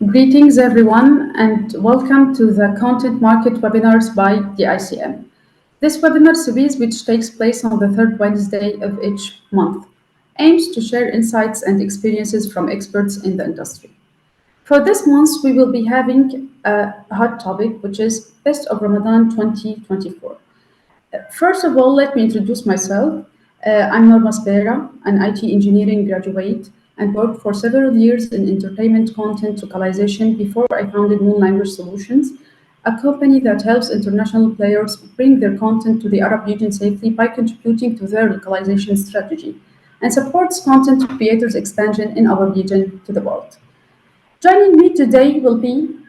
Greetings, everyone, and welcome to the Content Market Webinars by DICM. This webinar series, which takes place on the third Wednesday of each month, aims to share insights and experiences from experts in the industry. For this month, we will be having a hot topic, which is Best of Ramadan 2024. First of all, let me introduce myself. I'm Norma Sbera, an IT engineering graduate, and worked for several years in entertainment content localization before I founded Moon Language Solutions, a company that helps international players bring their content to the Arab region safely by contributing to their localization strategy and supports content creators' expansion in our region to the world. Joining me today will be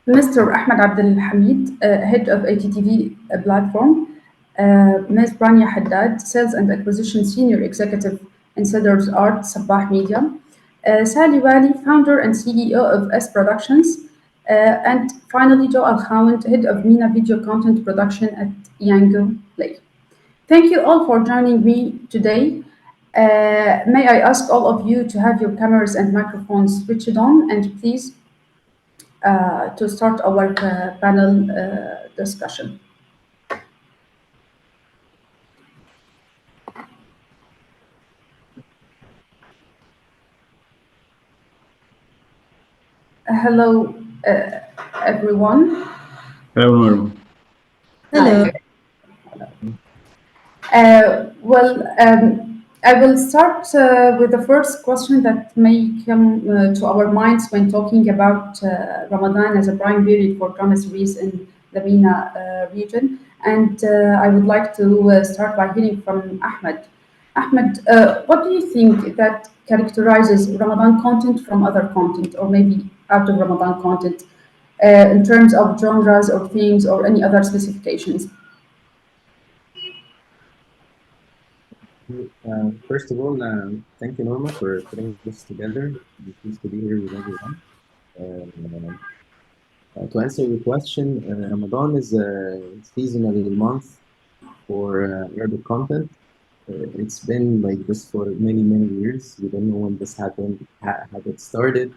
Mr. Ahmed Abdelhamid, head of ADtv platform, Ms. Rania Haddad, Sales and Acquisition Senior Executive in Cedar's Art Sabah Media, Saliee Waly, Founder and CEO of S Productions, and finally Khawand, Head of MENA Video Content Production at Yango. Thank you all for joining me today. May I ask all of you to have your cameras and microphones switched on, and please to start our panel discussion. Hello, everyone. Hello, Norma. Hello. I will start with the first question that may come to our minds when talking about Ramadan as a prime period for drama series in the MENA region. And I would like to start by hearing from Ahmed. Ahmed, what do you think that characterizes Ramadan content from other content, or maybe out of Ramadan content, in terms of genres or themes or any other specifications? First of all, thank you, Norma, for putting this together. I'm pleased to be here with everyone. To answer your question, Ramadan is a seasonal month for Arabic content. It's been like this for many, many years. We don't know when this happened, how it started.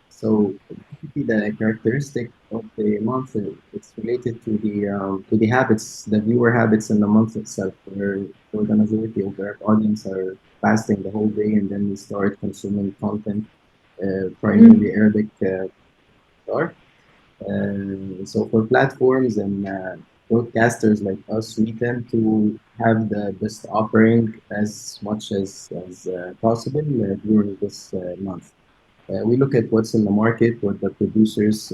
So the characteristic of the month, it's related to the habits, the viewer habits in the month itself, where for the majority of our audience are fasting the whole day, and then we start consuming content, primarily Arabic start. So for platforms and broadcasters like us, we tend to have the best offering as much as possible during this month. We look at what's in the market, what the producers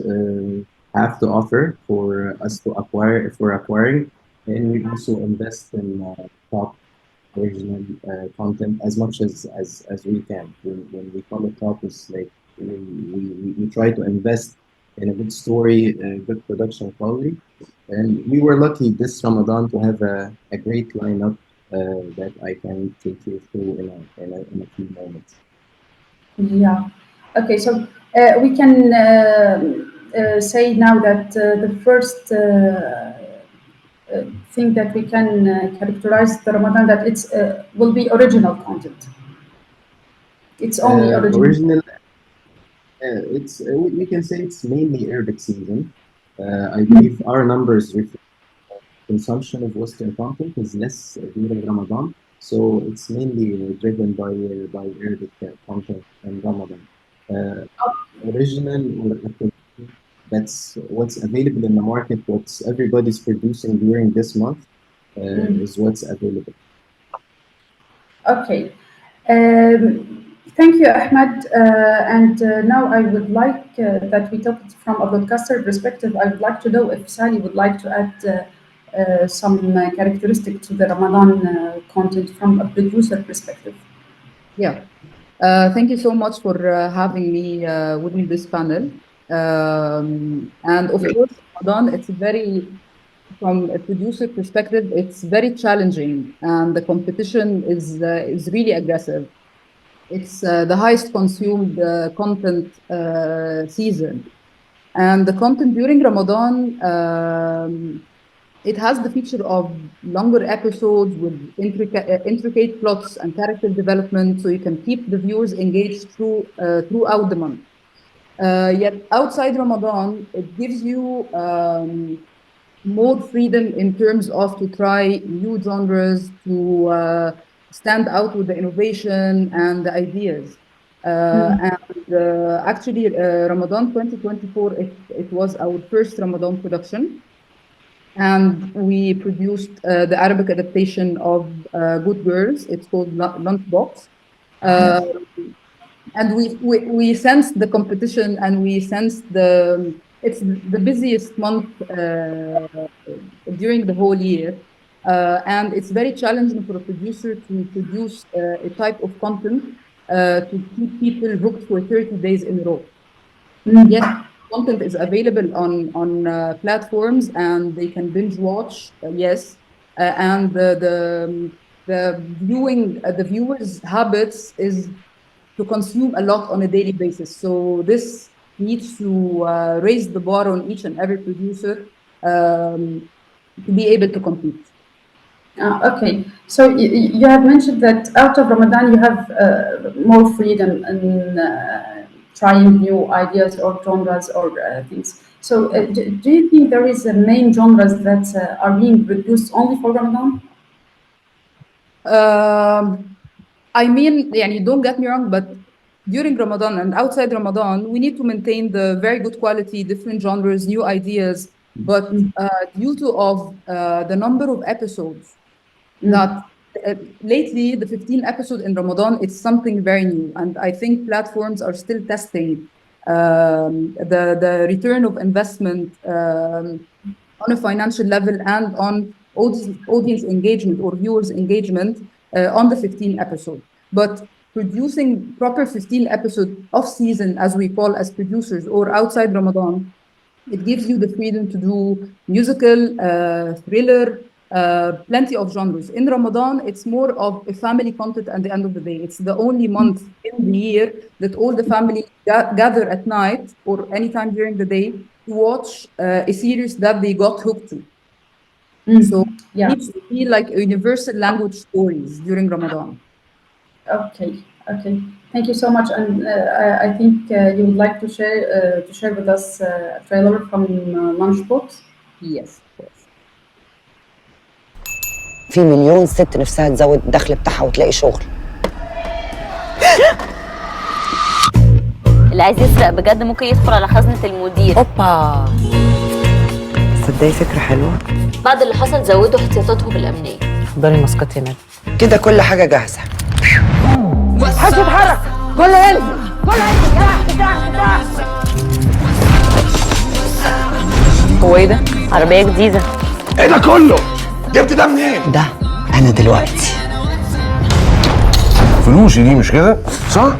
have to offer for us to acquire, for acquiring, and we also invest in top original content as much as we can. When we call it top, it's like we try to invest in a good story, good production quality. And we were lucky this Ramadan to have a great lineup that I can take you through in a few moments. Yeah. Okay, so we can say now that the first thing that we can characterize the Ramadan, that it's will be original content. It's only original. It's we can say it's mainly Arabic season. I believe our numbers reflect consumption of Western content is less during Ramadan, so it's mainly driven by Arabic content in Ramadan. Original, that's what's available in the market. What's everybody's producing during this month is what's available. Okay. Thank you, Ahmed. And now I would like that we talk from a broadcaster perspective. I would like to know if Saliee would like to add some characteristic to the Ramadan content from a producer perspective. Yeah. Thank you so much for having me within this panel. And of course, Ramadan, it's from a producer perspective, it's very challenging, and the competition is really aggressive. It's the highest consumed content season, and the content during Ramadan It has the feature of longer episodes with intricate plots and character development, so you can keep the viewers engaged throughout the month. Yet outside Ramadan, it gives you more freedom in terms of to try new genres, to stand out with the innovation and the ideas. Actually, Ramadan 2024, it was our first Ramadan production. And we produced the Arabic adaptation of Good Girls. It's called Lunchbox. And we sensed the competition, and we sensed it's the busiest month during the whole year. And it's very challenging for a producer to produce a type of content to keep people hooked for 30 days in a row. Yes, content is available on platforms, and they can binge watch. Yes, and the viewers' habits is to consume a lot on a daily basis. So this needs to raise the bar on each and every producer to be able to compete. Okay, so you have mentioned that out of Ramadan you have more freedom in trying new ideas or genres or things. So do you think there is a main genres that are being produced only for Ramadan? I mean, don't get me wrong, but during Ramadan and outside Ramadan, we need to maintain the very good quality, different genres, new ideas. But due to the number of episodes that lately, the 15 episode in Ramadan, it's something very new. And I think platforms are still testing the return of investment on a financial level and on audience engagement or viewers engagement on the 15 episode. But producing proper 15 episode off season, as we call as producers, or outside Ramadan, it gives you the freedom to do musical, thriller, plenty of genres. In Ramadan, it's more of a family content at the end of the day. It's the only month in the year that all the family gather at night or anytime during the day to watch a series that they got hooked to. So it needs to be like universal language stories during Ramadan. Okay. Thank you so much. And I think you would like to share with us a trailer from Lunchbox. Yes, of course. في مليون ست نفسها تزود الدخل بتاعها وتلاقي شغل. اللي عايز يسرق بجد ممكن يدخل على خزنة المدير. اوبا صدقي فكرة حلوة. بعد اللي حصل زودوا احتياطاتهم الأمنية. حضري ماسكات هنا. كده كل حاجة جاهزة. حد يتحرك، كله يلزم، هو ايه ده؟ عربية جديدة. ايه ده كله؟ جبت ده منين؟ ده أنا دلوقتي. فلوسي دي مش كده؟ صح؟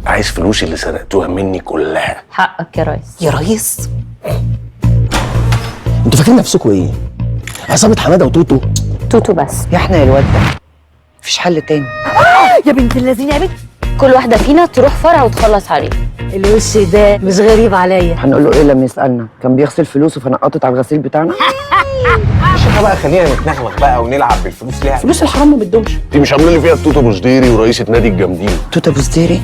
عايز فلوسي اللي سرقتوها مني كلها. حقك يا ريس. يا ريس انتوا فاكرين نفسكم ايه؟ عصابة حمادة وتوتو؟ توتو بس. يا احنا يا الواد ده مفيش حل تاني. يا بنت اللذين يا بنت، كل واحدة فينا تروح فرع وتخلص عليه. الوش ده مش غريب عليا. هنقول له ايه لما يسألنا؟ كان بيغسل فلوسه فنقطت على الغسيل بتاعنا؟ شيخة بقى خلينا نتنغمغ بقى ونلعب بالفلوس ليه؟ فلوس الحرام ما بتدومش. دي مش عاملين لي فيها التوتو بوزديري ورئيسة نادي الجامدين. توتا بوزديري؟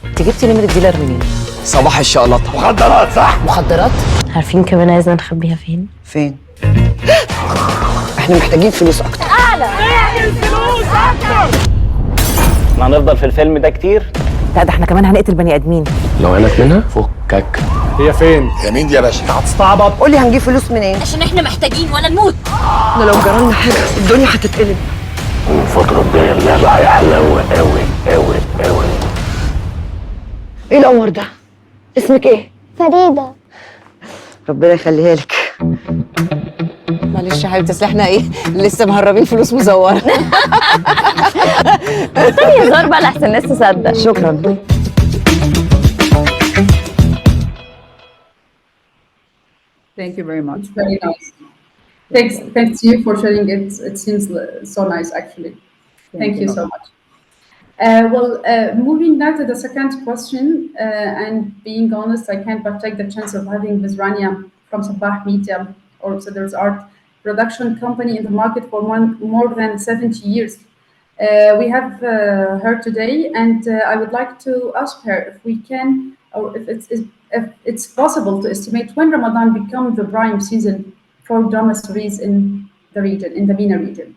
انت جبتي نمرة الديلر منين؟ صباح الشقلطة. مخدرات صح؟ مخدرات؟ عارفين كمان عايزنا نخبيها فين؟ فين؟ احنا محتاجين فلوس اكتر. اعلى. الفلوس اكتر. احنا هنفضل في الفيلم ده كتير؟ لا ده احنا كمان هنقتل بني ادمين. لو عينك منها فكك. هي فين؟ يا مين دي يا باشا؟ هتستعبط. قول لي هنجيب فلوس منين؟ عشان احنا محتاجين ولا نموت. احنا لو جرالنا حاجة الدنيا هتتقلب. الفترة الجاية اللعبة هيحلوة قوي قوي قوي. ايه القمر ده؟ اسمك ايه؟ فريدة. ربنا يخليها لك. معلش يا حبيبتي اصل احنا ايه لسه مهربين فلوس مزوره. بطلي هزار بقى لحسن الناس تصدق. شكرا. Thank you very much. It's very nice. Thanks to you for sharing it. It seems so nice, actually. Thank you so much. Moving now to the second question, and being honest, I can't but take the chance of having Ms. Rania from Sabah Media or Cedar's Art production company in the market for more than 70 years. We have her today, and I would like to ask her if we can, or if it's possible to estimate when Ramadan becomes the prime season for drama series in the region, in the MENA region.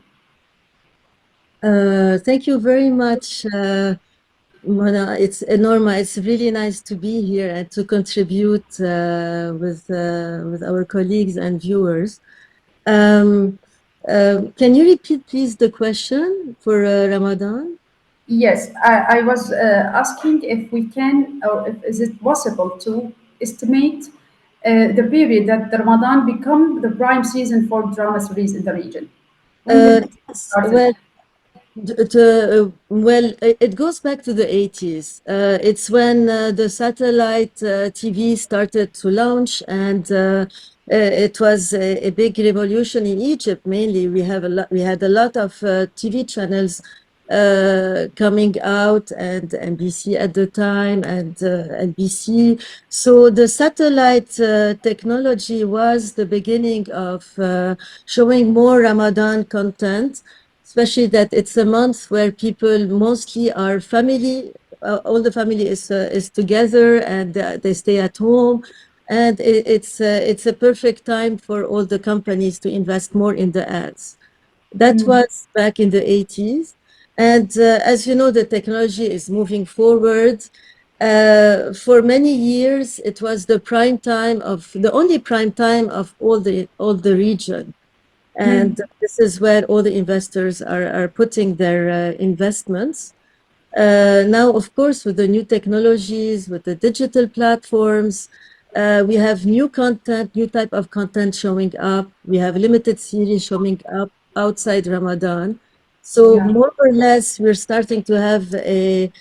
Thank you very much, Norma. It's really nice to be here and to contribute with our colleagues and viewers. Can you repeat, please, the question for Ramadan? Yes, I was asking if we can, or if is it possible to estimate the period that the Ramadan become the prime season for drama series in the region. When did it start? Well, it goes back to the 80s. It's when the satellite TV started to launch, and it was a big revolution in Egypt. Mainly, we had a lot of TV channels coming out, and NBC at the time, and NBC. So the satellite technology was the beginning of showing more Ramadan content, especially that it's a month where people mostly are family, all the family is together, and they stay at home. And it's a perfect time for all the companies to invest more in the ads. That was back in the 80s. And as you know, the technology is moving forward. For many years, it was the only prime time of all the region. And this is where all the investors are putting their investments. Now, of course, with the new technologies, with the digital platforms, we have new content, new type of content showing up. We have limited series showing up outside Ramadan. So more or less, we're starting to have a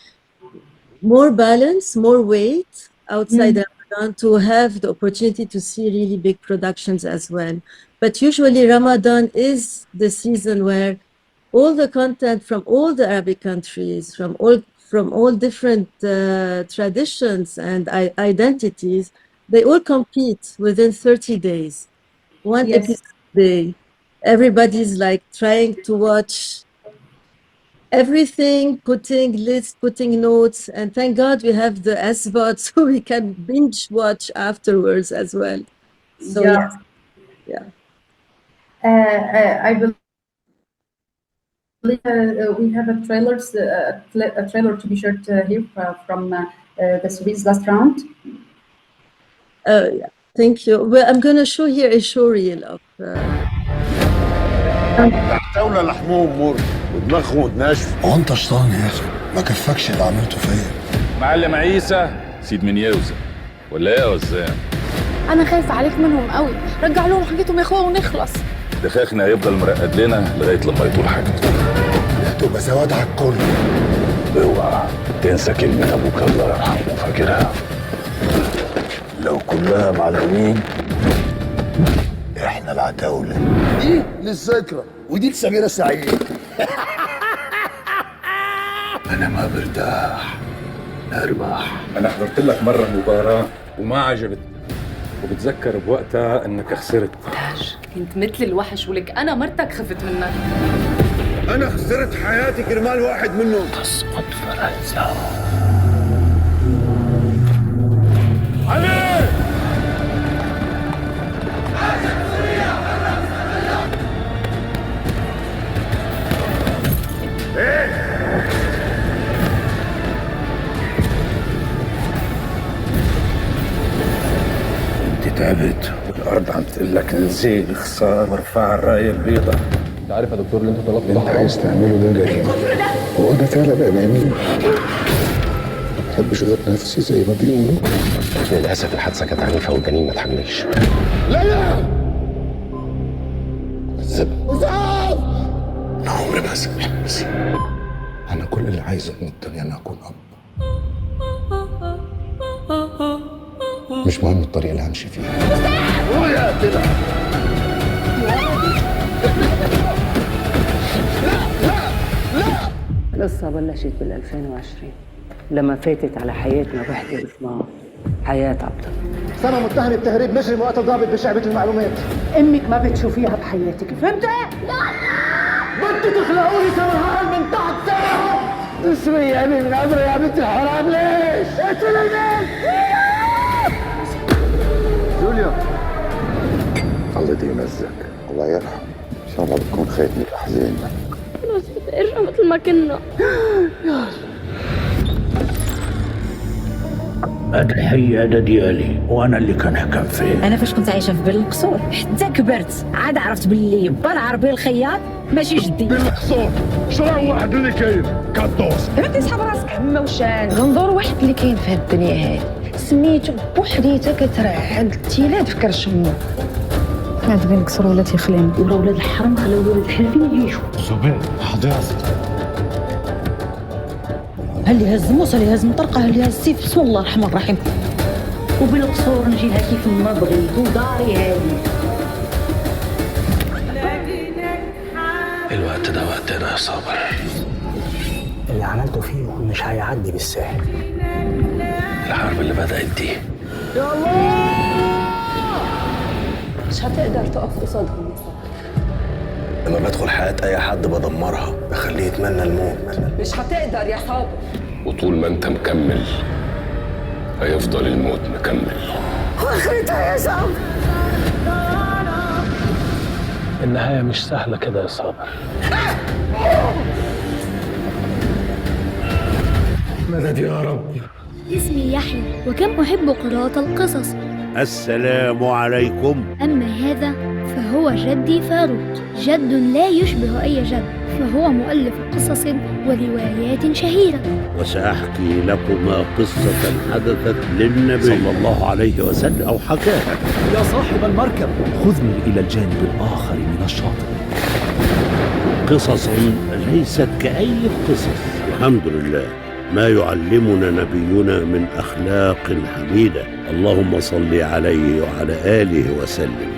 more balance, more weight outside Ramadan to have the opportunity to see really big productions as well. But usually Ramadan is the season where all the content from all the Arabic countries, from all different traditions and identities, they all compete within 30 days. One episode a day. Everybody's like trying to watch everything, putting lists, putting notes, and thank God we have the SBOT so we can binge watch afterwards as well. So I believe we have a trailer to be shared here from the series last round. Yeah, thank you. Well, I'm going to show here a show reel of. دولة لحمهم مر ودماغهم ناشف. هو انت شطان يا اخي، ما كفكش اللي عملته فيا. معلم عيسى سيد من يوزن ولا ايه يا وزان؟ انا خايفه عليك منهم قوي، رجع لهم حاجتهم يا اخويا ونخلص. دخاخنا هيفضل مرقد لنا لغايه لما يطول حاجته. هتبقى سواد على الكل. اوعى تنسى كلمة ابوك الله يرحمه، فاكرها؟ لو كلها معلمين احنا العتاولة. دي للذكرى ودي لسميرة سعيد. انا ما برتاح، ارباح. انا حضرت لك مره مباراه وما عجبتني، وبتذكر بوقتها انك خسرت. انت مثل الوحش، ولك انا مرتك خفت منك. انا خسرت حياتي كرمال واحد منهم. تسقط فرنسا. علي انت تعبت والارض عم تقول لك انزل خسار وارفع الرايه البيضاء. انت عارف يا دكتور اللي انت طلبته ده انت عايز تعمله ده جريمه. هو انا فعلا امامي ما بحبش غير نفسي زي ما بيقولوا. للاسف الحادثه كانت عنيفه والجنين ما اتحملش. لا زب انا عمري ما هسامح نفسي. انا كل اللي عايزه من الدنيا ان اكون اب. مش مهم الطريقه اللي همشي فيها. ويا كده القصة بلشت بال2020 لما فاتت على حياتنا وحدة اسمها حياة عبد الله. سما متهم بتهريب مجرم وقتل ضابط بشعبة المعلومات. امك ما بتشوفيها بحياتك، فهمت؟ لا بدي تخلقوني سما من تحت سما. اسمي يا ابني من عمري يا بنت الحرام ليش؟ اقتلني. جوليا الله يديم يمزك، الله يرحم. ان شاء الله بتكون خايف من الاحزان. خلاص بدي ارجع مثل ما كنا. هذا الحي هذا ديالي وانا اللي كنحكم فيه. انا فاش كنت عايشه في بالقصور حتى كبرت عاد عرفت باللي بالعربي الخياط ماشي جدي. بالقصور شرا واحد اللي كاين كدوس. ما تسحب راسك حما وشان غندور واحد اللي كاين في هاد الدنيا هادي سميتو بوحديته كترعد التيلاد في كرش امو. هاد بالقصور ولا تيخلين ولا ولاد الحرم خلاو ولاد الحرفين يعيشوا. زبير حداد اللي هز موسى اللي هز مطرقه اللي هز السيف بسم الله الرحمن الرحيم. وبالقصور نجي لها كيف ما بغيت وداري هادي. الوقت ده وقتنا يا صابر. اللي عملته فيه مش هيعدي بالساهل. الحرب اللي بدأت دي يا الله مش هتقدر تقف قصادهم. لما بدخل حياة أي حد بدمرها، بخليه يتمنى الموت. مش هتقدر يا صابر. وطول ما انت مكمل هيفضل الموت مكمل. واخرتها يا صابر. النهاية مش سهلة كده يا صابر. مدد يا رب. اسمي يحيى وكم أحب قراءة القصص. السلام عليكم. أما هذا فهو جدي فاروق، جد لا يشبه أي جد، فهو مؤلف قصص وروايات شهيرة. وسأحكي لكما قصة حدثت للنبي صلى الله عليه وسلم أو حكاها. يا صاحب المركب خذني إلى الجانب الآخر من الشاطئ. قصص ليست كأي قصص. الحمد لله ما يعلمنا نبينا من أخلاق حميدة. اللهم صل عليه وعلى آله وسلم.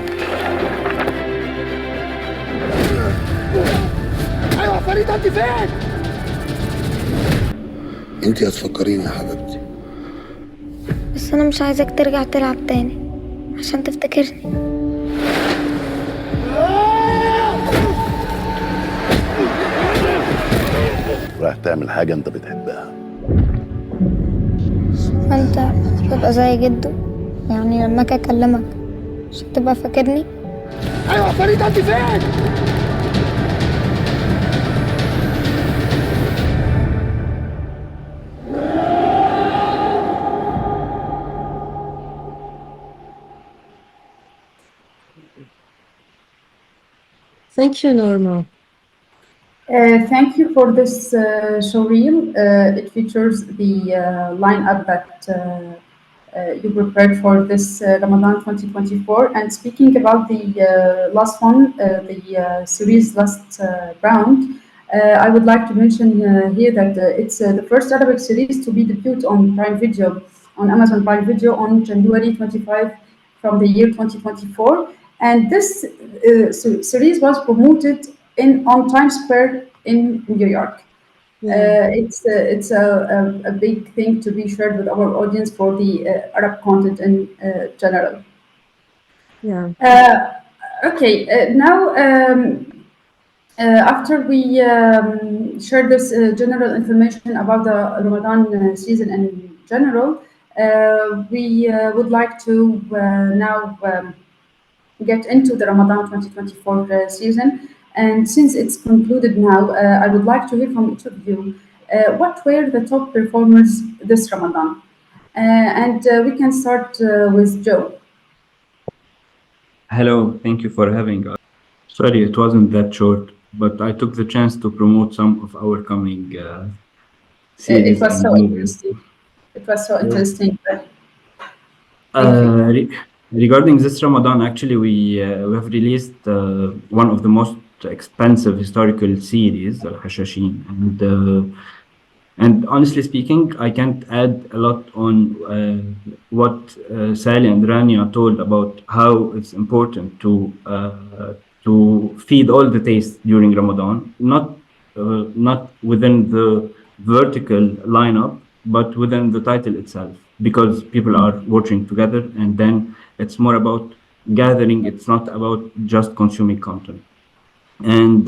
ايوه فريد انت فين؟ انت هتفكريني يا حبيبتي. بس أنا مش عايزك ترجع تلعب تاني عشان تفتكرني. رايح تعمل حاجة انت بتحبها. فأنت تبقى زي جده، يعني لما أجي أكلمك مش هتبقى فاكرني؟ ايوه فريد انت فين؟ Thank you, Norma. Thank you for this showreel. It features the lineup that you prepared for this Ramadan 2024. And speaking about the last one, the series last round, I would like to mention here that it's the first Arabic series to be debuted on Prime Video, on Amazon Prime Video on January 25 from the year 2024. And this series was promoted on Times Square in New York. It's a big thing to be shared with our audience for the Arab content in general. Yeah. Okay, now after we share this general information about the Ramadan season in general, we would like to now get into the Ramadan 2024 season. And since it's concluded now, I would like to hear from each of you. What were the top performers this Ramadan? And we can start with Joe. Hello, thank you for having us. Sorry, it wasn't that short, but I took the chance to promote some of our coming series. It was so interesting. It was so interesting. Regarding this Ramadan, actually, we have released one of the most expensive historical series, Al-Hashashin, and honestly speaking, I can't add a lot on what Saliee and Rania told about how it's important to feed all the tastes during Ramadan, not within the vertical lineup, but within the title itself. because people are watching together, and then it's more about gathering. It's not about just consuming content. And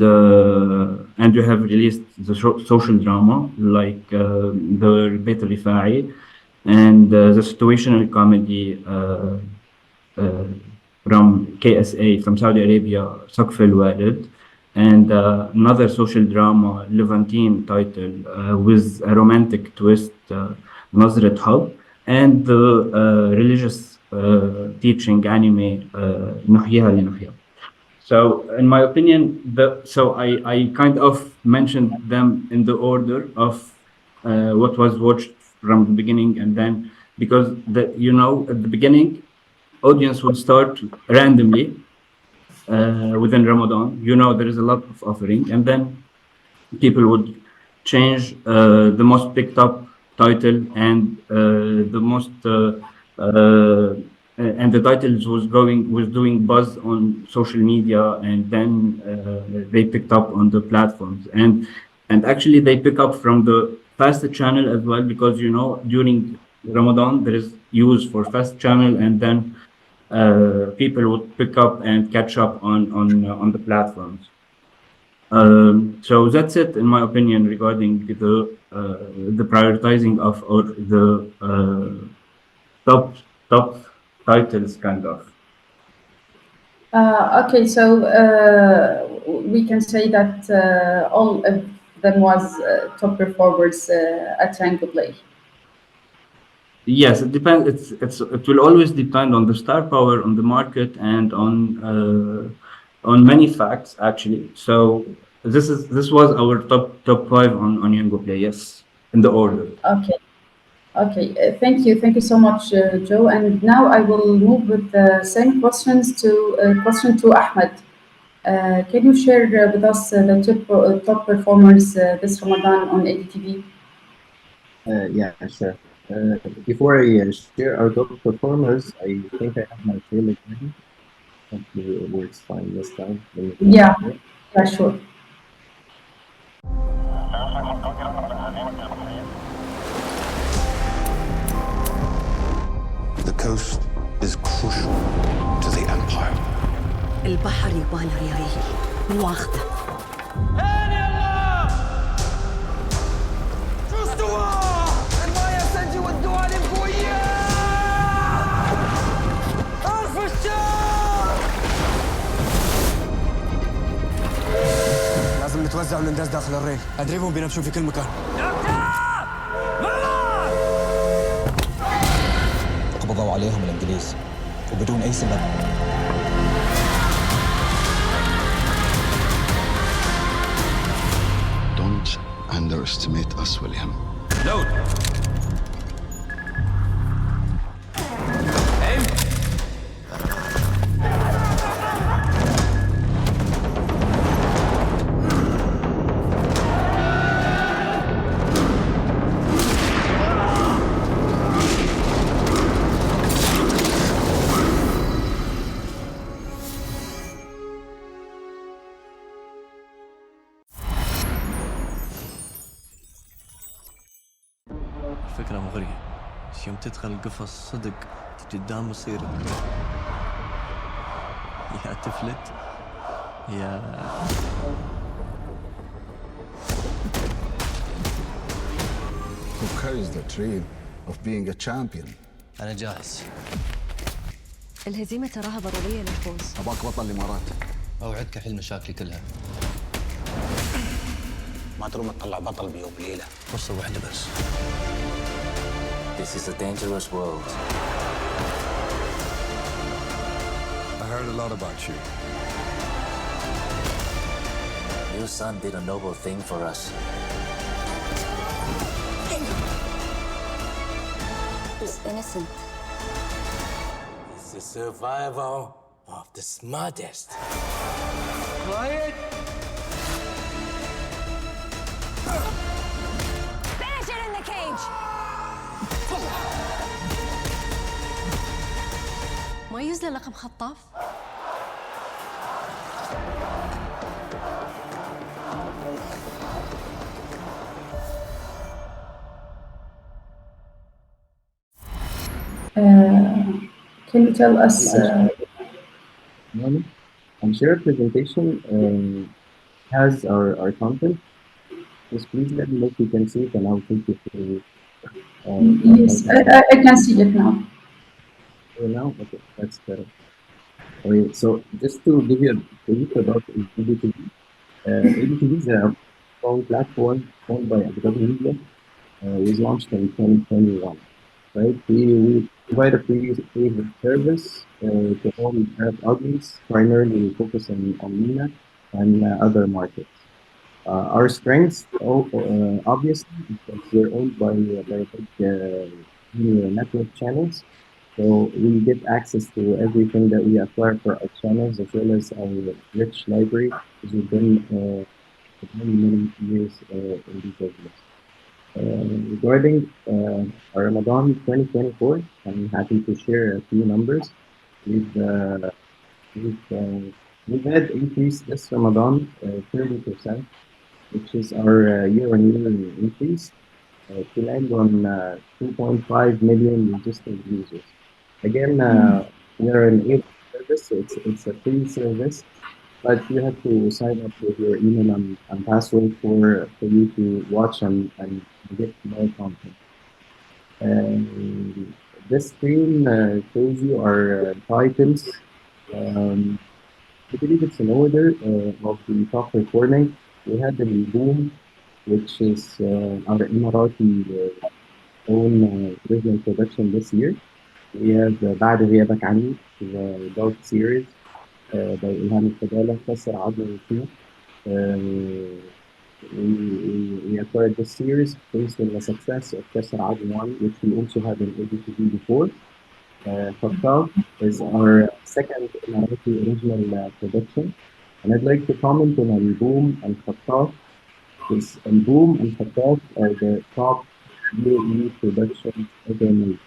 you have released the social drama like the Beit Rifai and the situational comedy from KSA, from Saudi Arabia, Saqf al-Walid, and another social drama, Levantine title, with a romantic twist, Nazrat Hub, and the religious teaching anime, Nuhyiha li Nuhyiha. So, in my opinion, I kind of mentioned them in the order of what was watched from the beginning, and then because at the beginning, audience would start randomly within Ramadan. There is a lot of offering, and then people would change the most picked up title and the most and the titles was doing buzz on social media, and then they picked up on the platforms, and actually they pick up from the fast channel as well, because during Ramadan there is use for fast channel, and then people would pick up and catch up on the platforms. So that's it, in my opinion, regarding the prioritizing of or the top titles, kind of. Okay, so we can say that all of them was top performers at Yango Play. Yes, it depends. It will always depend on the star power, on the market, and on many facts, actually. So this was our top 5 on Yango Play. Yes, in the order. Okay, thank you so much, Joe. And now I will move with the same question to Ahmed. Can you share with us the top performers this Ramadan on ADtv? Yeah, sure. Before I share our top performers, I think I have my trailer ready. Hopefully it works fine this time. Yeah, sure. The coast is crucial to the empire. البحر يبغى له ريايه مو واخده. لازم نتوزع ونندس داخل الريل، ادريبهم بينبشون في كل مكان. قبضوا عليهم الانجليز وبدون اي سبب. Don't underestimate us, William. Load. Aim. فكرة مغرية، بس يوم تدخل القفص صدق قدام يصير يا تفلت يا Who carries the dream of being a champion? أنا جاهز. الهزيمة تراها ضرورية للفوز. أباك بطل الإمارات. أوعدك أحل مشاكلي كلها. ما تروم تطلع بطل بيوم ليلة. فرصة واحدة بس. This is a dangerous world. I heard a lot about you. Your son did a noble thing for us. He's innocent. It's the survival of the smartest. Quiet. Finish it in the cage. ما يوز له لقب خطاف؟ Can you tell us? Norma, I'm sure presentation has our content. Just please let me know if you can see it, and I'll take you through. Yes, I can see it now. Oh, now? Okay, that's better. Okay, so just to give you a brief about ADtv, ADtv is a strong platform owned by Abdelhamid. Was launched in 2021. Right, we provide a free service to all Arab audience, primarily focusing on MENA and other markets. Our strengths, obviously, because we're owned by big network channels, so we get access to everything that we acquire for our channels, as well as our rich library, because we've been many years in this business. Regarding our Ramadan 2024, I'm happy to share a few numbers. We've had increased this Ramadan 30%, which is our year-on-year increase, to land on 2.5 million registered users. Again, we are an ADtv service, so it's a free service, but you have to sign up with your email and password for you to watch and get more content. This screen shows you our titles. I believe it's in order of the top recording. We had the Boom, which is our Emirati own original production this year. We have بعد غيابك عني, the adult series by Ilham Fadala, كسر عظم الفيلم. We acquired this series based on the success of كسر عظم 1, which we also had in ADtv before. Haddad is our second Emirati original production. And I'd like to comment on Al-Boom and Haddad. Al-Boom and Haddad are the top UAE productions ever made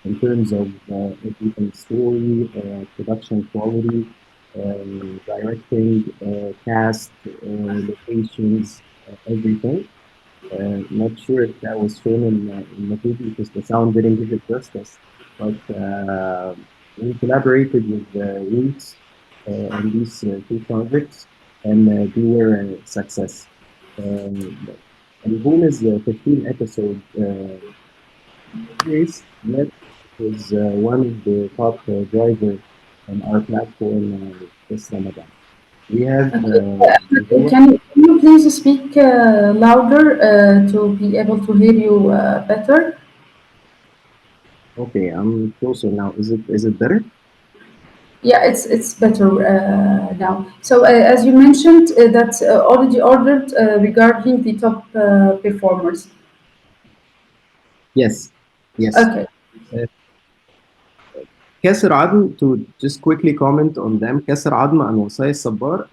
in terms of everything, story, production quality, directing, cast, locations, everything. Not sure if that was shown in the video because the sound didn't give it justice, but we collaborated with Roots on these two projects, and they were a success. And Boom is a 15 episode series that is one of the top drivers on our platform this Ramadan. We have. Can you please speak louder to be able to hear you better? Okay, I'm closer now. Is it better? Yeah, it's better now. So as you mentioned, that's already ordered regarding the top performers. Yes. Okay. كسر عظم, to just quickly comment on them. كسر عظم and وصايا الصبار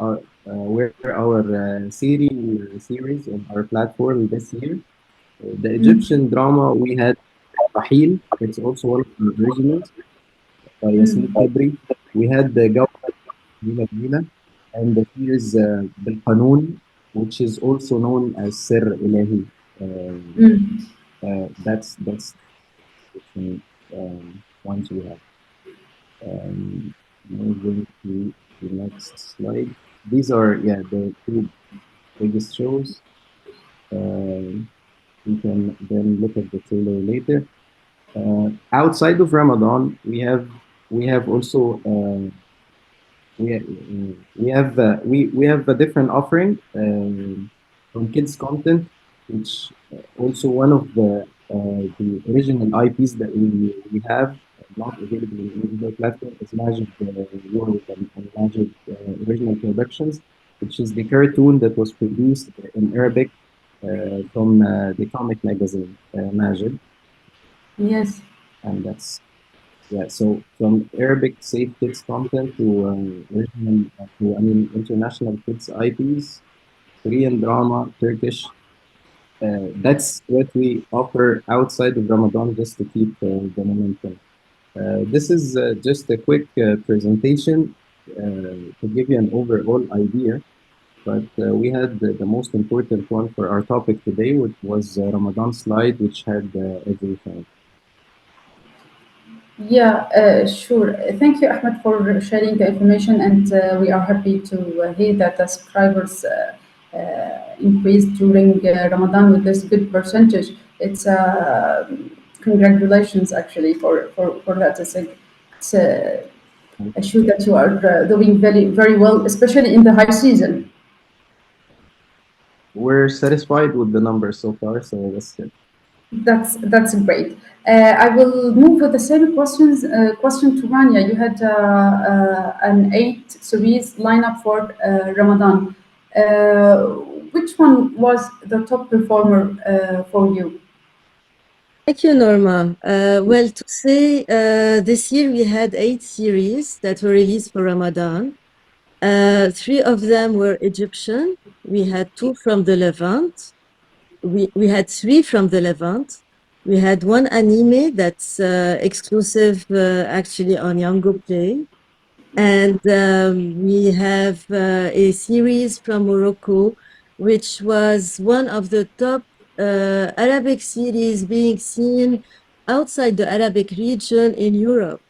were our series on our platform this year. The Egyptian drama we had Rahil, it's also one of the originals by Yasin Kibri. We had the Government Mina and the series بالقانون, which is also known as Sir Ilahi. That's ones we have. Moving to the next slide. These are the two biggest shows. We can then look at the trailer later. Outside of Ramadan, we have also we have a different offering from kids content, which also one of the original IPs that we have not available in the platform is Magic World and Magic Original Productions, which is the cartoon that was produced in Arabic from the comic magazine Magic. Yes. And that's so from Arabic safe kids content to original international kids IPs, Korean drama, Turkish. That's what we offer outside of Ramadan just to keep the momentum. This is just a quick presentation to give you an overall idea, but we had the most important one for our topic today, which was Ramadan slide, which had everything. Yeah, sure. Thank you, Ahmed, for sharing the information, and we are happy to hear that the subscribers increased during Ramadan with this good percentage. It's congratulations, actually, for that. It's a show that you are doing very well, especially in the high season. We're satisfied with the numbers so far, so that's good. That's great. I will move with the same question to Rania. You had an 8 series lineup for Ramadan. Which one was the top performer for you? Thank you, Norma. Well, to say this year we had 8 series that were released for Ramadan. 3 of them were Egyptian. We had 2 from the Levant. We had 3 from the Levant. We had 1 anime that's exclusive actually on Yango Play. And we have a series from Morocco, which was one of the top Arabic series being seen outside the Arabic region in Europe,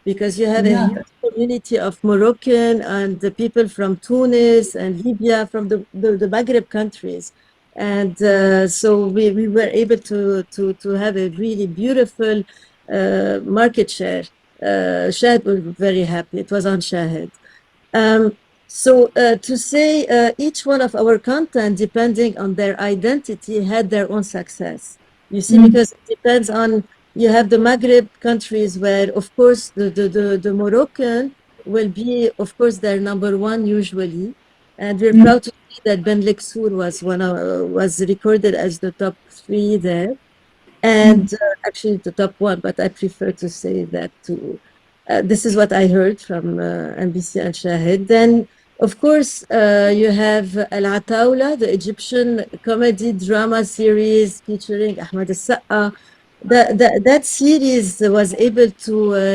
because you have a Yeah, huge community of Moroccan and the people from Tunis and Libya, from the Maghreb countries. And so we were able to have a really beautiful market share. Shahid was very happy. It was on Shahid. So to say each one of our content, depending on their identity, had their own success. You see, because it depends on, you have the Maghreb countries where, of course, the Moroccan will be, of course, their number one usually. And we're proud to see that Ben Lexour was recorded as the top 3 there. And actually the top 1, but I prefer to say that too. This is what I heard from NBC and Shahid. Then, of course, you have Al Atawla, the Egyptian comedy drama series featuring Ahmed Al-Saqqa. That series was able to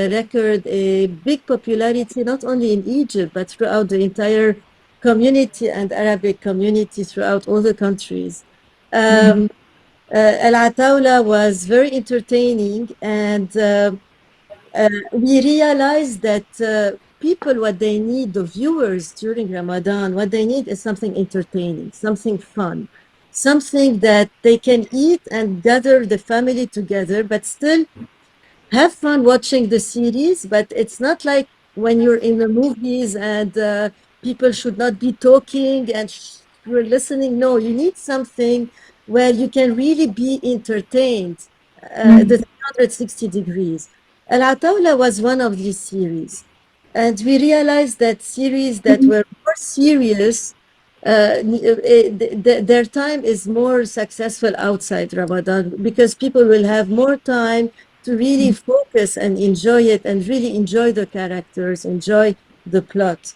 record a big popularity, not only in Egypt, but throughout the entire community and Arabic community throughout all the countries. Al Atawla was very entertaining, and we realized that people, what they need, the viewers during Ramadan, what they need is something entertaining, something fun, something that they can eat and gather the family together, but still have fun watching the series. But it's not like when you're in the movies and people should not be talking and you're listening. No, you need something where you can really be entertained, the 360 degrees. Al Atawla was one of these series. And we realized that series that were more serious, their time is more successful outside Ramadan, because people will have more time to really focus and enjoy it and really enjoy the characters, enjoy the plot.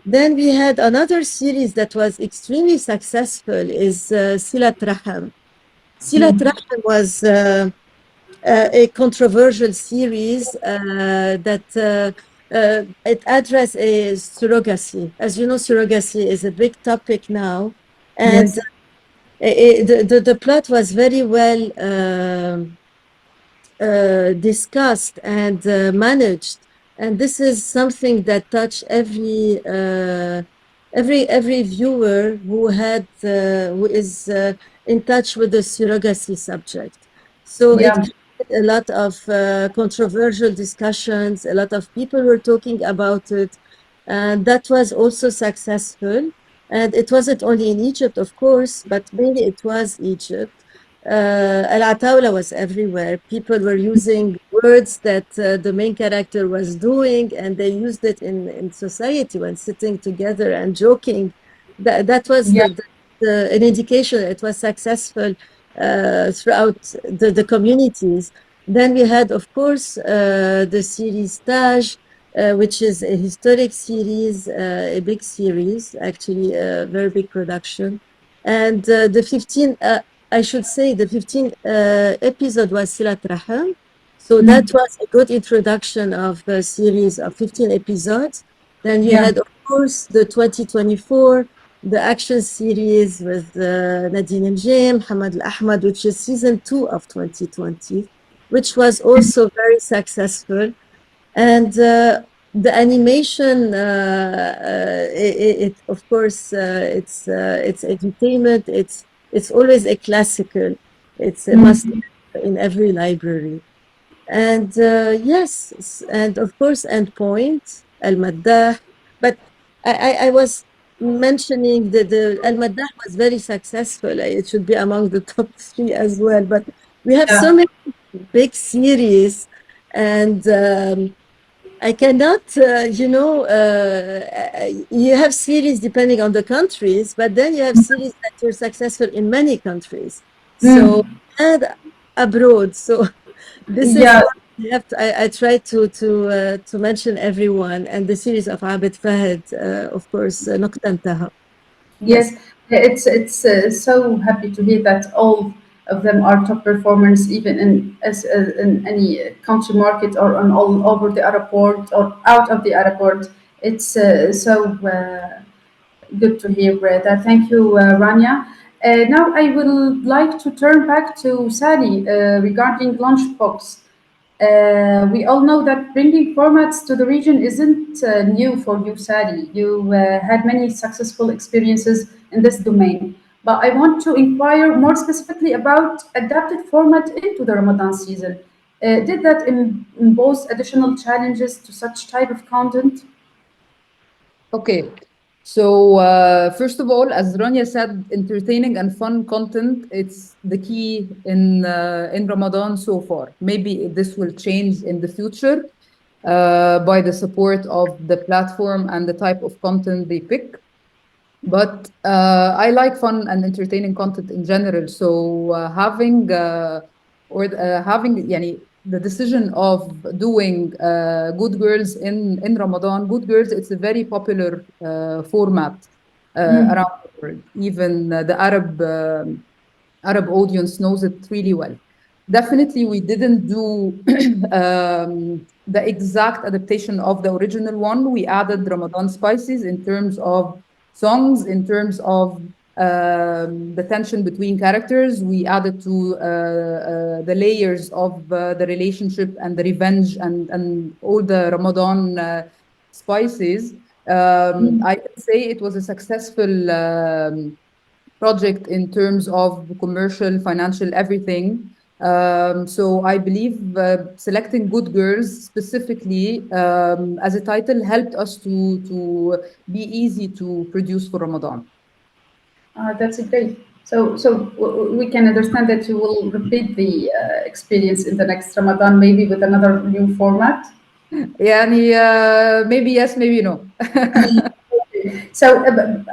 Then we had another series that was extremely successful is Silat Raham. Silat Raham was a controversial series that it addressed a surrogacy. As you know, surrogacy is a big topic now, and the plot was very well discussed and managed, and this is something that touched every viewer who is in touch with the surrogacy subject. So it created a lot of controversial discussions. A lot of people were talking about it, and that was also successful. And it wasn't only in Egypt, of course, but mainly it was Egypt. Al Atawla was everywhere. People were using words that the main character was doing, and they used it in society when sitting together and joking. That was an indication it was successful throughout the communities. Then we had, of course, the series Taj, which is a historic series, a big series, actually a very big production. And the 15 episode was Silat Raham. So that was a good introduction of a series of 15 episodes. Then you had, of course, the 2024, the action series with Nadine Mjim, Hamad Al-Ahmad, which is season 2 of 2020, which was also very successful. And the animation, it of course, it's entertainment. It's always a classical. It's a must in every library. And yes, and of course, Endpoint, Al Maddah. But I was mentioning that the Al Maddah was very successful. It should be among the top 3 as well. But we have so many big series, and I cannot, you have series depending on the countries, but then you have series that were successful in many countries. So, and abroad. So this is I try to mention everyone, and the series of Abed Fahd, of course, نقطة انتهى. Yes, it's so happy to hear that all of them are top performers, even in any country market or on all over the Arab world or out of the Arab world. It's so good to hear that. Thank you, Rania. Now I would like to turn back to Sally regarding Lunchbox. We all know that bringing formats to the region isn't new for you, Sally. You had many successful experiences in this domain. But I want to inquire more specifically about adapted format into the Ramadan season. Did that impose additional challenges to such type of content? Okay. So first of all, as Rania said, entertaining and fun content, it's the key in Ramadan so far. Maybe this will change in the future by the support of the platform and the type of content they pick. But I like fun and entertaining content in general. So having يعني, the decision of doing Good Girls in Ramadan, Good Girls, it's a very popular format around the world. Even the Arab audience knows it really well. Definitely, we didn't do the exact adaptation of the original one. We added Ramadan spices in terms of songs, in terms of the tension between characters. We added to the layers of the relationship and the revenge and all the Ramadan spices. I can say it was a successful project in terms of commercial, financial, everything. So I believe selecting Good Girls specifically as a title helped us to be easy to produce for Ramadan. That's great. So we can understand that you will repeat the experience in the next Ramadan, maybe with another new format. Maybe yes, maybe no. So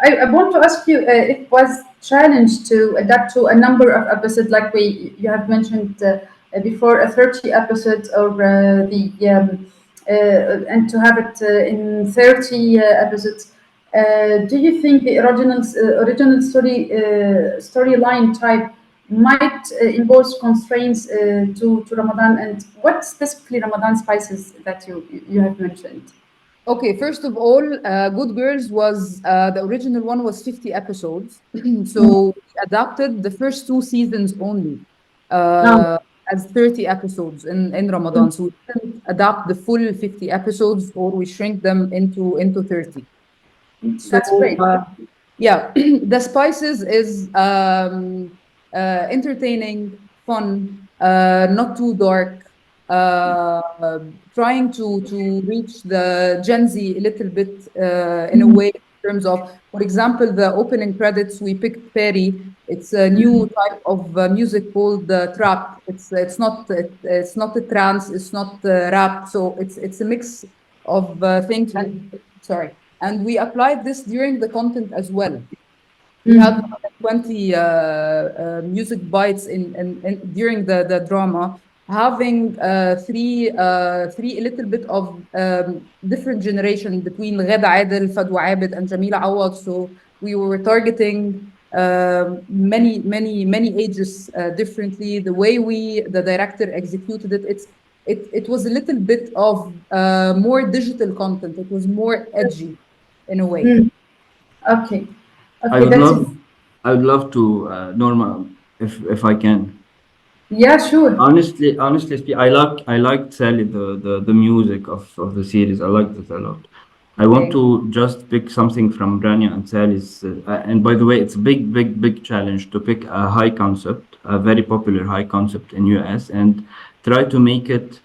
I want to ask you, it was challenged to adapt to a number of episodes, like you have mentioned before, a 30 episodes or and to have it in 30 episodes. Do you think the original storyline type might impose constraints to Ramadan, and what specifically Ramadan spices that you have mentioned? Okay, first of all, Good Girls was the original one was 50 episodes, so we adapted the first 2 seasons only as 30 episodes in Ramadan. So we didn't adapt the full 50 episodes, or we shrink them into 30. That's great. Yeah, the spices is entertaining, fun, not too dark. Trying to reach the Gen Z a little bit in a way in terms of, for example, the opening credits, we picked Perry. It's a new type of music called trap. It's not a trance, it's not rap. So it's a mix of things. Sorry, and we applied this during the content as well. We had 20 music bites in during the drama, having three a little bit of different generation between Ghada Adel, Fadwa Abed, and Jamila Awad. So we were targeting many ages differently. The way the director executed it was a little bit of more digital content. It was more edgy in a way. Okay. I would love to Norma, if I can. Yeah, sure. Honestly, I liked Sally the music of the series. I liked it a lot. I want Okay. to just pick something from Rania and Sally's. And by the way, it's a big challenge to pick a high concept, a very popular high concept in US, and try to make it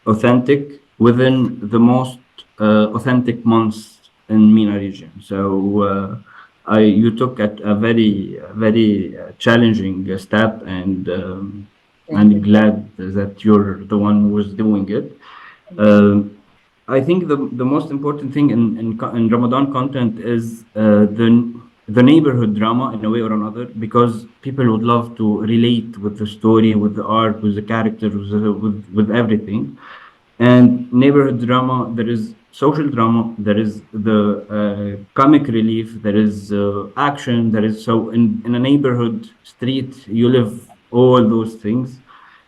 authentic within the most authentic months in MENA region. So you took a very challenging step, and Thank you. glad that you're the one who was doing it. I think the most important thing in Ramadan content is the neighborhood drama in a way or another, because people would love to relate with the story, with the art, with the characters, with everything. And neighborhood drama, there is social drama, there is the comic relief, there is action, there is, so in a neighborhood street you live all those things.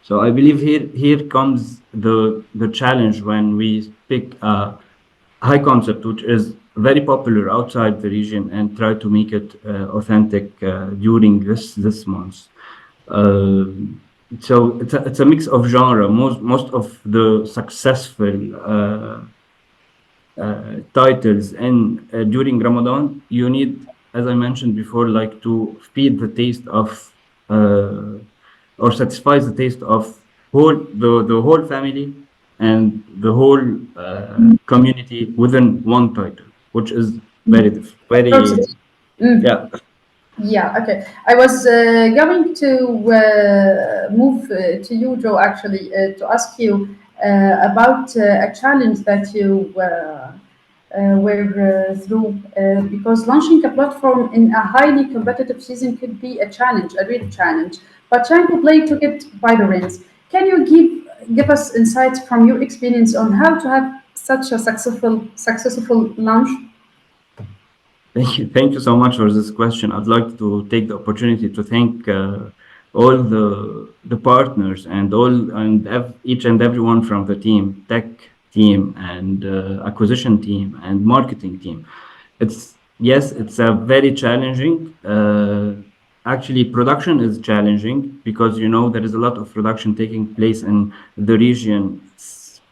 So I believe here comes the challenge when we pick a high concept which is very popular outside the region and try to make it authentic during this month. Uh, so it's a mix of genre. Most of the successful titles in during Ramadan, you need, as I mentioned before, like to feed the taste of or satisfies the taste of the whole family and the whole community within one title, which is very yeah. Yeah, okay. I was going to move to you, Joe, actually, to ask you about a challenge that you were through, because launching a platform in a highly competitive season could be a challenge, a real challenge. But Yango Play took it by the reins. Can you give us insights from your experience on how to have such a successful launch? Thank you so much for this question. I'd like to take the opportunity to thank all the partners and each and everyone from the team, tech team and acquisition team and marketing team. It's a very challenging. Actually, production is challenging because there is a lot of production taking place in the region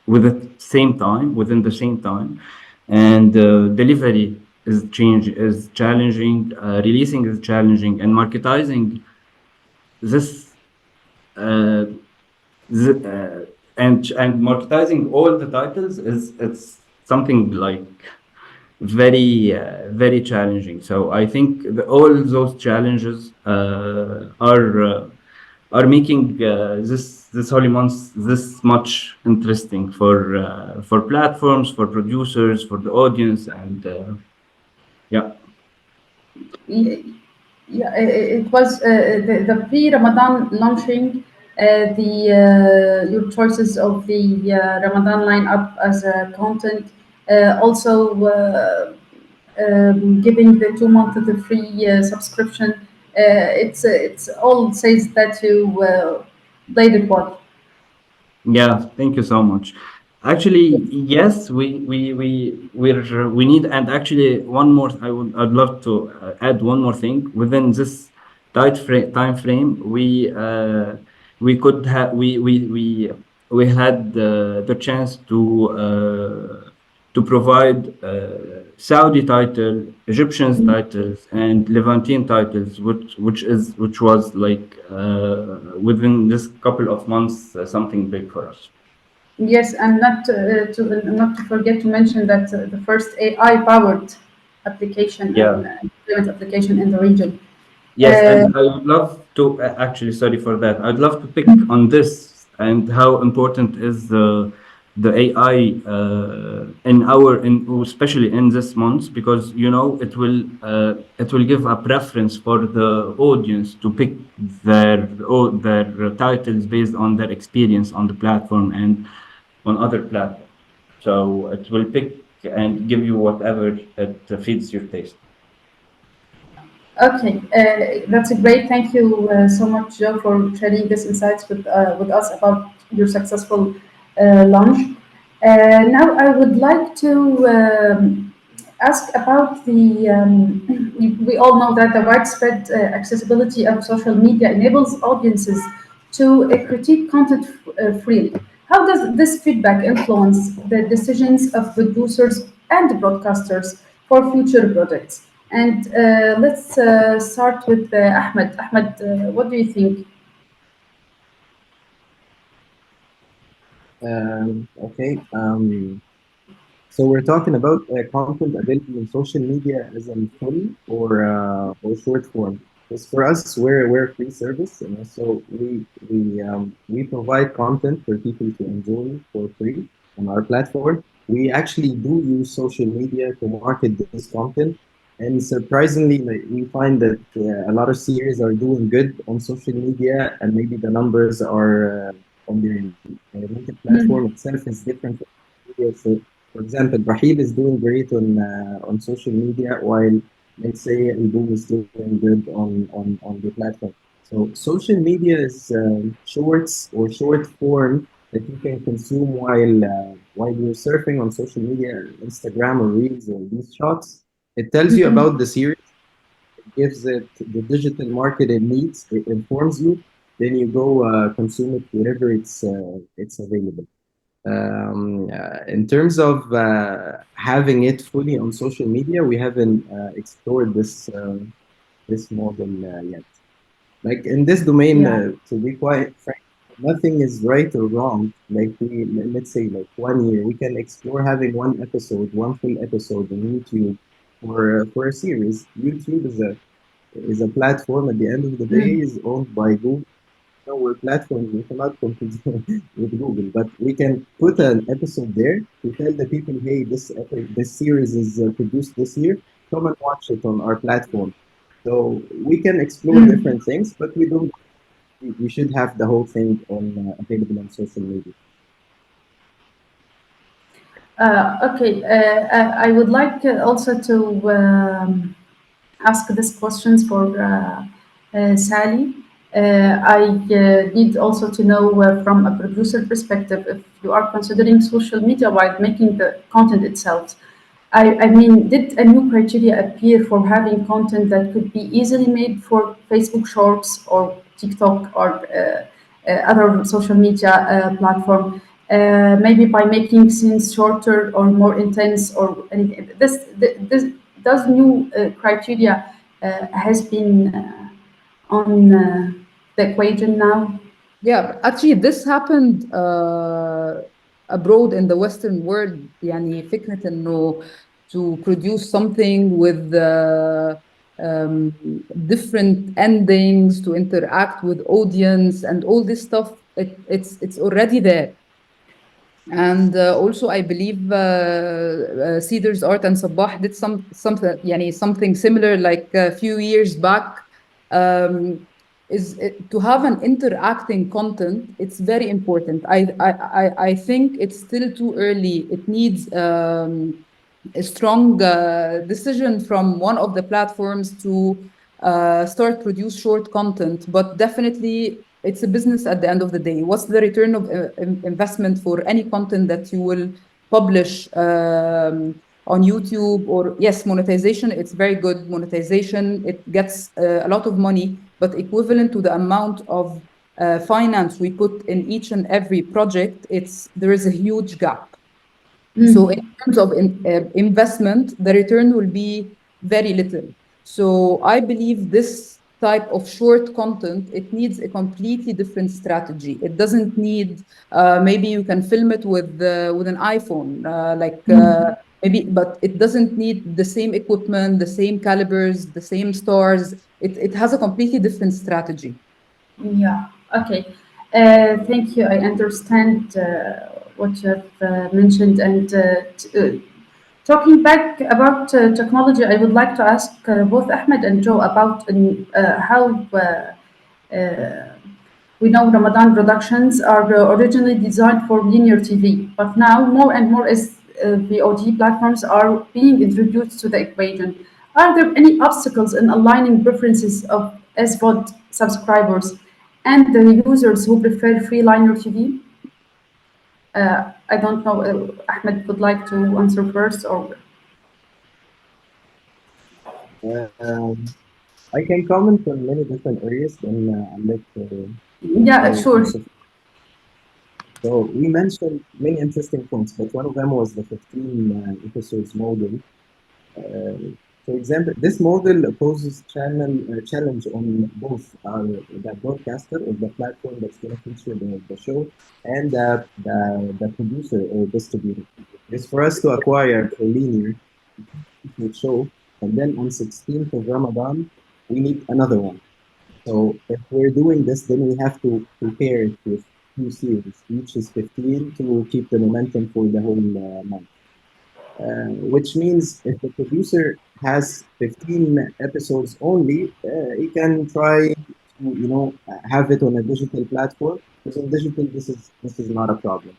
within the same time, and delivery is challenging, releasing is challenging, and marketizing this and marketizing all the titles it's something like very challenging. So I think all those challenges are making this holy month this much interesting for platforms, for producers, for the audience, and yeah. Yeah, it was the pre-Ramadan launching, your choices of the Ramadan lineup as content, also giving the 2 month of the free subscription. It's all says that you played it well. Yeah, thank you so much. Actually, yes, we need, and actually one more. I'd love to add one more thing within this time frame. We could have we had the chance to provide Saudi title, Egyptian titles, and Levantine titles, which was like within this couple of months something big for us. Yes, and not to forget to mention that the first AI-powered application Yeah. and payment application in the region. Yes, and I would love to actually, sorry for that. I'd love to pick on this and how important is the AI especially in this month, because it will give a preference for the audience to pick their titles based on their experience on the platform and on other platforms. So it will pick and give you whatever it fits your taste. Okay, that's a great. Thank you so much, Joe, for sharing these insights with us about your successful launch. Now, I would like to ask about the. We all know that the widespread accessibility of social media enables audiences to critique content freely. How does this feedback influence the decisions of producers and broadcasters for future projects? And let's start with Ahmed. Ahmed, what do you think? Okay. So we're talking about content available in social media as in full or short form. Because for us, we're a free service, so we provide content for people to enjoy for free on our platform. We actually do use social media to market this content, and surprisingly, we find that a lot of series are doing good on social media, and maybe the numbers are on their native platform itself is different from media. So for example, Raheel is doing great on social media, while let's say Ibu is doing good on the platform. So social media is shorts or short form that you can consume while you're surfing on social media, Instagram or Reels or these shots. It tells you about the series, it gives it the digital market it needs, it informs you, then you go consume it wherever it's available. In terms of having it fully on social media, we haven't explored this model yet. Like in this domain, to be quite frank, nothing is right or wrong. Like let's say like 1 year, we can explore having one full episode on YouTube for a series. YouTube is a platform at the end of the day is owned by Google. Our platform, we cannot compete with Google, but we can put an episode there to tell the people, hey, this series is produced this year. Come and watch it on our platform. So we can explore different things, but we don't. We should have the whole thing on available on social media. Okay, I would like also to ask these questions for Saliee. I need also to know from a producer perspective if you are considering social media while making the content itself. I mean, did a new criteria appear for having content that could be easily made for Facebook Shorts or TikTok or other social media platform? Maybe by making scenes shorter or more intense or anything. Does new criteria has been on the equation now? Yeah, actually this happened abroad in the Western world. يعني فكرة إنه to produce something with different endings, to interact with audience and all this stuff, it's already there. And also I believe Cedar's Art and Sabah did something similar like a few years back. Is to have an interacting content, it's very important. I think it's still too early. It needs a strong decision from one of the platforms to start produce short content, but definitely it's a business at the end of the day. What's the return of investment for any content that you will publish on YouTube? Or yes, monetization, it's very good. Monetization, it gets a lot of money, but equivalent to the amount of finance we put in each and every project, there is a huge gap. So in terms of investment, the return will be very little. So I believe this type of short content, it needs a completely different strategy. It doesn't need, maybe you can film it with an iPhone, maybe, but it doesn't need the same equipment, the same calibers, the same stars. It has a completely different strategy. Yeah, okay. Thank you. I understand what you have mentioned. And talking back about technology, I would like to ask both Ahmed and Joe about how we know Ramadan productions are originally designed for linear TV, but now more and more as VOD platforms are being introduced to the equation. Are there any obstacles in aligning preferences of SVOD subscribers and the users who prefer free linear TV? I don't know, Ahmed would like to answer first, or? I can comment on many different areas, then I'll let Yeah, sure. So we mentioned many interesting points, but one of them was the 15 episodes model. For example, this model poses challenge on both the broadcaster or the platform that's going to feature the show and the producer or distributor. It's for us to acquire a linear show, and then on 16th of Ramadan, we need another one. So if we're doing this, then we have to prepare it with two series. Each is 15 to keep the momentum for the whole month. Which means if the producer has 15 episodes only, he can try to have it on a digital platform. Because on digital, this is not a problem.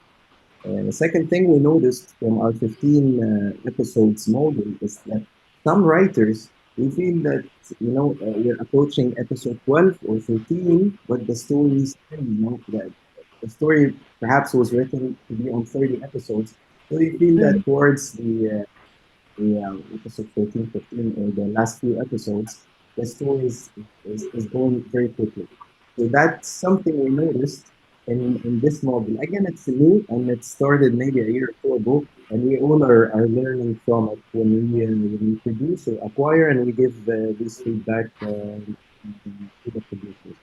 The second thing we noticed from our 15 episodes model is that some writers, we feel that we're approaching episode 12 or 13, but the story is the story perhaps was written to be on 30 episodes. So you feel that towards the episode 14, 15, or the last few episodes, the story is going very quickly. So that's something we noticed in this model. Again, it's new and it started maybe a year or two ago, and we all are learning from it when we produce or acquire, and we give this feedback to the producers.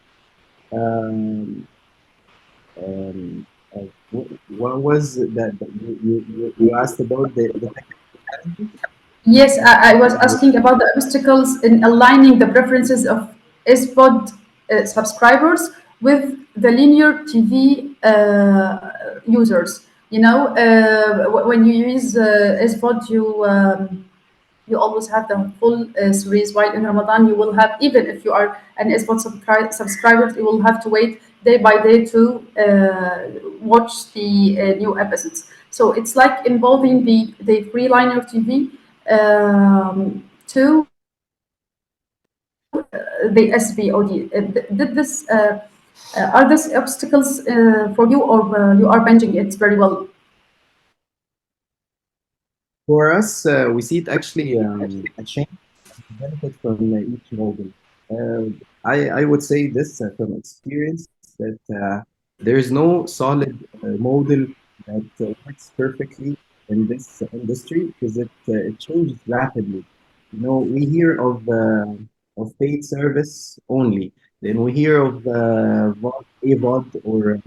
What was that you asked about the technical challenges? Yes, I was asking about the obstacles in aligning the preferences of SVOD subscribers with the linear TV users. When you use SVOD, you always have the full series, while in Ramadan you will have, even if you are an SVOD subscriber, you will have to wait day by day to watch the new episodes. So it's like involving the free linear TV to the SVOD. Did this are these obstacles for you, or you are managing it very well? For us, we see it actually a change benefit from each model. I would say this from experience that there is no solid model that works perfectly in this industry because it changes rapidly. We hear of paid service only. Then we hear of AVOD or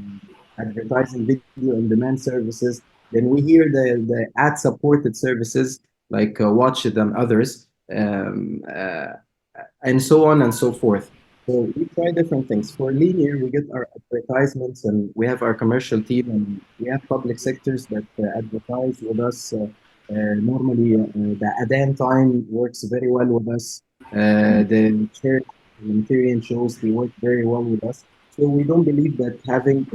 advertising video on demand services. Then we hear the ad supported services like Watch It and others, and so on and so forth. So we try different things. For linear, we get our advertisements and we have our commercial team and we have public sectors that advertise with us. Normally, the Adhan time works very well with us. The church humanitarian shows, they work very well with us. So we don't believe that having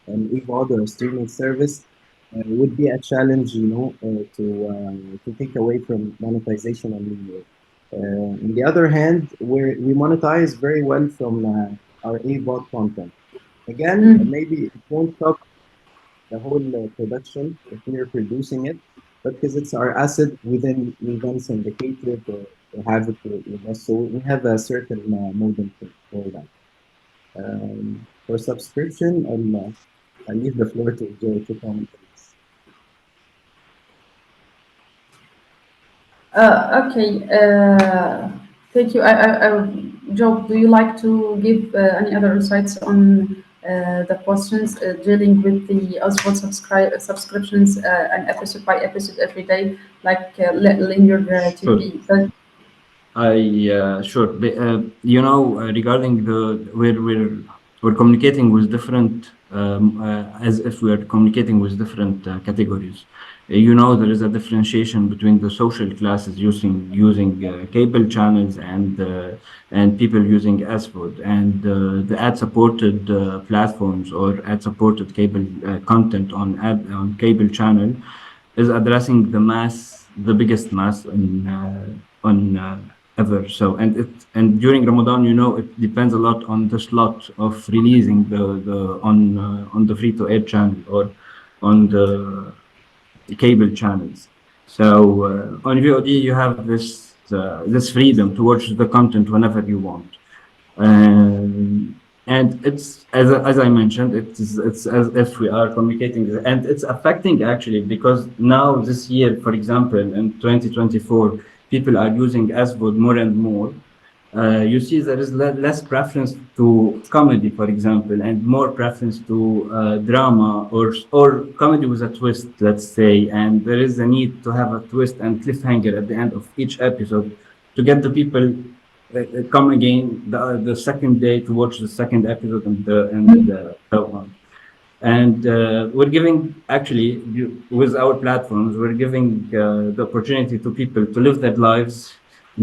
an AVOD or a streaming service would be a challenge, to take away from monetization on linear. On the other hand, we monetize very well from our AVOD content. Again, maybe it won't cover the whole production if we are producing it, but because it's our asset, we then syndicate it or have it with us. So we have a certain model for that. For subscription, I'll leave the floor to Joe to comment. Okay, thank you. Joe, do you like to give any other insights on the questions dealing with the SVOD subscriptions and episode by episode every day, like linear TV? Sure. Sure. Regarding we're communicating with different, as if we are communicating with different categories. There is a differentiation between the social classes using cable channels and people using SVOD, and the ad-supported platforms or ad-supported cable content on cable channel is addressing the biggest mass on ever. So and during Ramadan, it depends a lot on the slot of releasing on the free-to-air channel or on the cable channels. So on VOD you have this freedom to watch the content whenever you want. and it's as I mentioned, it's as if we are communicating, and it's affecting actually, because now this year, for example, in 2024, people are using SVOD more and more. You see there is less preference to comedy, for example, and more preference to drama or comedy with a twist, let's say. And there is a need to have a twist and cliffhanger at the end of each episode to get the people come again the second day to watch the second episode and so on. And we're giving, actually, with our platforms, we're giving the opportunity to people to live their lives,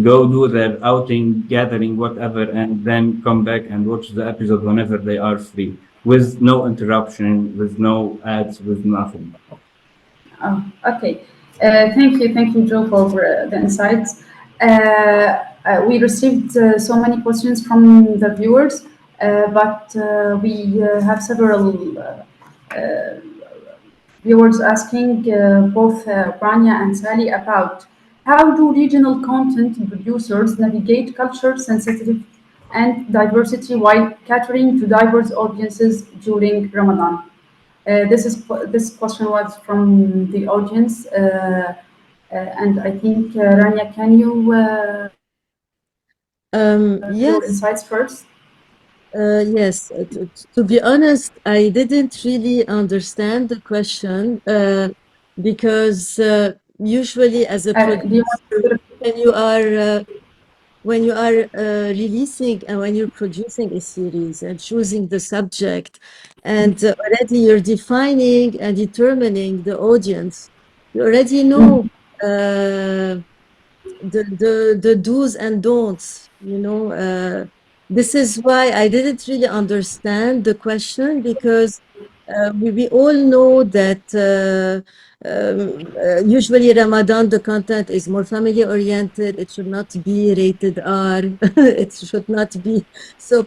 go do their outing, gathering, whatever, and then come back and watch the episode whenever they are free, with no interruption, with no ads, with nothing. Oh, okay. Thank you, Joe, for the insights. We received so many questions from the viewers, but we have several viewers asking both Rania and Saliee about how do regional content producers navigate culture-sensitive and diversity while catering to diverse audiences during Ramadan? This question was from the audience, and I think Rania, can you your insights first? Yes, to be honest, I didn't really understand the question because usually as a producer, when you are releasing and when you're producing a series and choosing the subject, and already you're defining and determining the audience, you already know the do's and don'ts, you know. This is why I didn't really understand the question, because we all know that usually Ramadan, the content is more family oriented. It should not be rated R. It should not be. So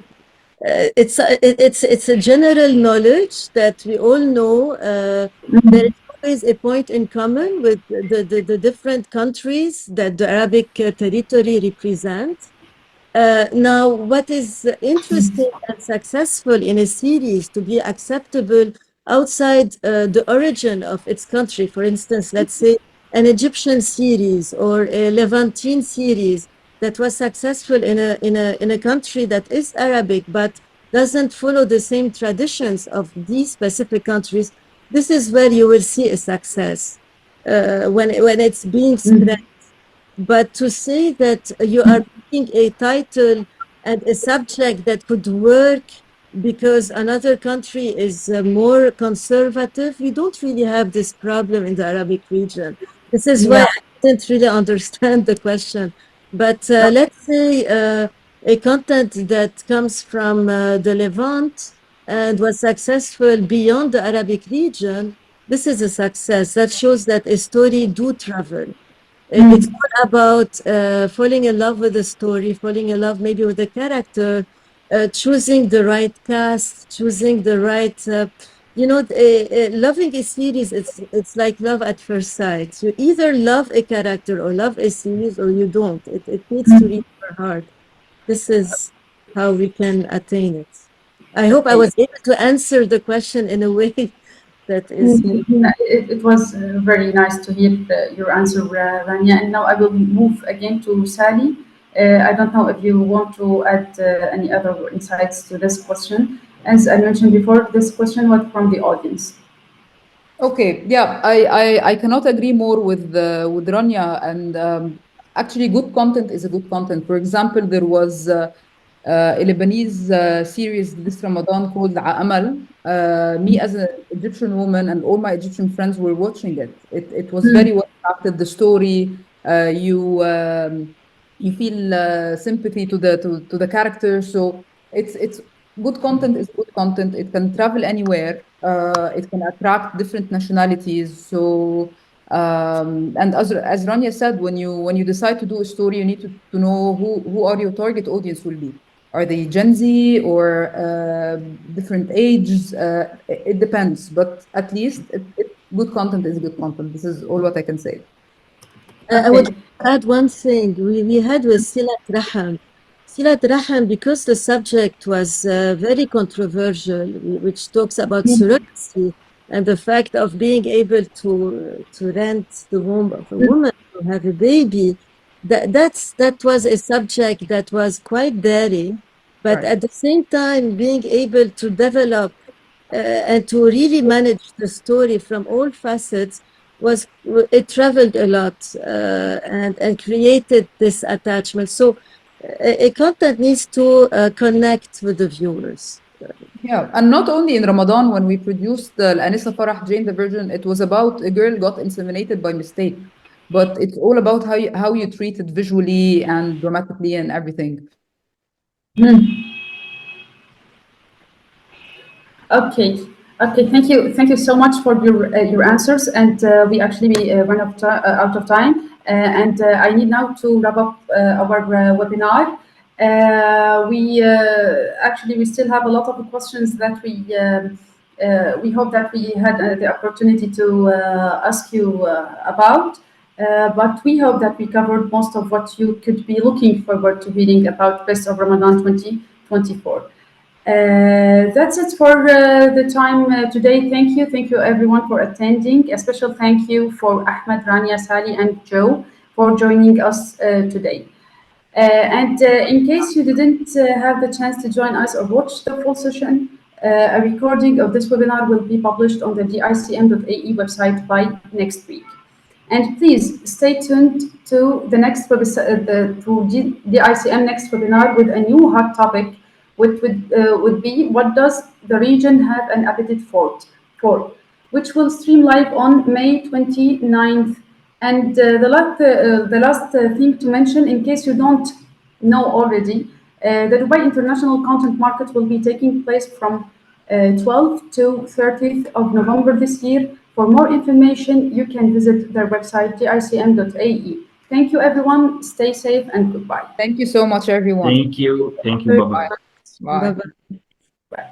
it's a general knowledge that we all know. There is always a point in common with the different countries that the Arabic territory represents. Now, what is interesting and successful in a series to be acceptable outside the origin of its country, for instance, let's say an Egyptian series or a Levantine series that was successful in a country that is Arabic but doesn't follow the same traditions of these specific countries, this is where you will see a success when it's being spread. But to say that you are picking a title and a subject that could work because another country is more conservative, we don't really have this problem in the Arabic region. This is why I didn't really understand the question. But let's say a content that comes from the Levant and was successful beyond the Arabic region, this is a success. That shows that a story do travel. It's all about falling in love with the story, falling in love maybe with the character, choosing the right cast, choosing the right, loving a series, it's like love at first sight. You either love a character or love a series or you don't. It needs to reach your heart. This is how we can attain it. I hope I was able to answer the question in a way that is... It was very nice to hear your answer, Rania. And now I will move again to Saliee. I don't know if you want to add any other insights to this question. As I mentioned before, this question was from the audience. Okay, yeah, I cannot agree more with Rania. And actually, good content is a good content. For example, there was a Lebanese series this Ramadan called Amal. Me as an Egyptian woman and all my Egyptian friends were watching it. It was very well crafted. The story, you feel sympathy to the character. So it's good content is good content. It can travel anywhere. It can attract different nationalities. So and as Rania said, when you decide to do a story, you need to know who are your target audience will be. Are they Gen Z or different ages? It depends, but at least good content is good content. This is all what I can say. I would add one thing. We had with Silat Raham. Silat Raham, because the subject was very controversial, which talks about surrogacy and the fact of being able to rent the womb of a woman to have a baby, that was a subject that was quite daring, but at the same time being able to develop and to really manage the story from all facets it traveled a lot and created this attachment. So a content needs to connect with the viewers. Yeah, and not only in Ramadan, when we produced the Anissa Farah Jane, the version, it was about a girl got inseminated by mistake. But it's all about how you treat it visually and dramatically and everything. Okay. Thank you so much for your answers, and we actually run out of time, and I need now to wrap up our webinar. We still have a lot of questions that we hope that we had the opportunity to ask you about, but we hope that we covered most of what you could be looking forward to hearing about Best of Ramadan 2024. That's it for the time today. Thank you everyone for attending. A special thank you for Ahmed, Rania, Saliee, and Joe for joining us today. And in case you didn't have the chance to join us or watch the full session, a recording of this webinar will be published on the DICM.ae website by next week. And please stay tuned to the next DICM next webinar with a new hot topic, which would be what does the region have an appetite for, which will stream live on May 29th. And the last thing to mention, in case you don't know already, the Dubai International Content Market will be taking place from 12th to 30th of November this year. For more information, you can visit their website, DICM.ae. Thank you, everyone. Stay safe and goodbye. Thank you so much, everyone. Thank you. Bye-bye. Bye. Bye-bye.